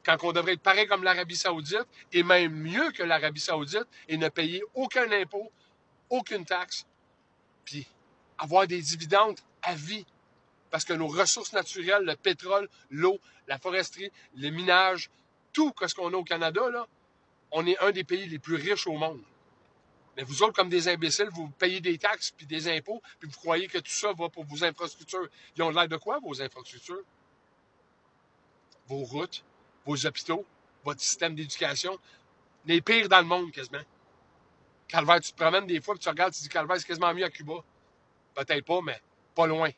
quand on devrait être pareil comme l'Arabie Saoudite, et même mieux que l'Arabie Saoudite, et ne payer aucun impôt, aucune taxe, puis avoir des dividendes à vie. Parce que nos ressources naturelles, le pétrole, l'eau, la foresterie, le minage, tout ce qu'on a au Canada, là, on est un des pays les plus riches au monde. Mais vous autres, comme des imbéciles, vous payez des taxes puis des impôts, puis vous croyez que tout ça va pour vos infrastructures. Ils ont l'air de quoi, vos infrastructures? Vos routes, vos hôpitaux, votre système d'éducation, les pires dans le monde, quasiment. Calvaire, tu te promènes des fois, puis tu regardes, tu dis Calvaire, c'est quasiment mieux à Cuba. Peut-être pas, mais pas loin.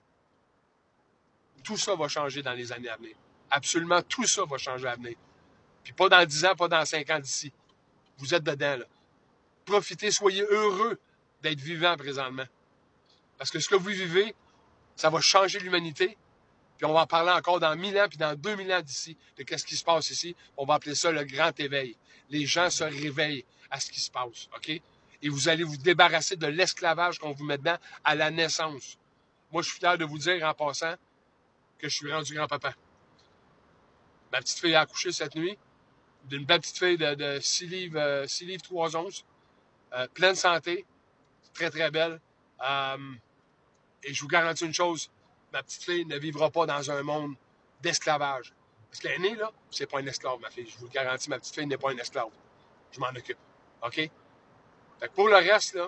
Tout ça va changer dans les années à venir. Absolument tout ça va changer à venir. Puis pas dans 10 ans, pas dans 5 ans d'ici. Vous êtes dedans, là. Profitez, soyez heureux d'être vivant présentement. Parce que ce que vous vivez, ça va changer l'humanité. Puis on va en parler encore dans 1000 ans, puis dans 2000 ans d'ici, de qu'est-ce qui se passe ici. On va appeler ça le grand éveil. Les gens se réveillent à ce qui se passe, OK? Et vous allez vous débarrasser de l'esclavage qu'on vous met dedans à la naissance. Moi, je suis fier de vous dire, en passant, que je suis rendu grand-papa. Ma petite fille a accouché cette nuit, d'une belle petite fille de 6 livres 3 onces, pleine santé, très, très belle. Et je vous garantis une chose, ma petite fille ne vivra pas dans un monde d'esclavage. Parce qu'elle est née, là, c'est pas une esclave, ma fille. Je vous le garantis, ma petite fille n'est pas une esclave. Je m'en occupe. OK? Fait que pour le reste, là,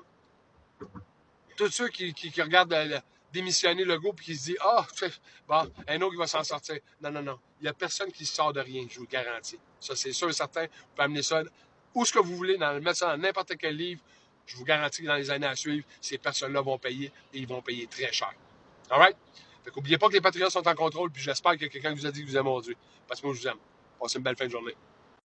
tous ceux qui regardent démissionner le groupe et qui se disent Ah, bon, un autre qui va s'en sortir. Non, non, non. Il n'y a personne qui sort de rien, je vous le garantis. Ça, c'est sûr et certain. Vous pouvez amener ça où ce que vous voulez, mettre ça dans n'importe quel livre. Je vous garantis que dans les années à suivre, ces personnes-là vont payer et ils vont payer très cher. All right? Fait qu'oubliez pas que les patriotes sont en contrôle, puis j'espère qu'il y a quelqu'un qui vous a dit que vous aimez mon Dieu. Parce que moi, je vous aime. Passez une belle fin de journée.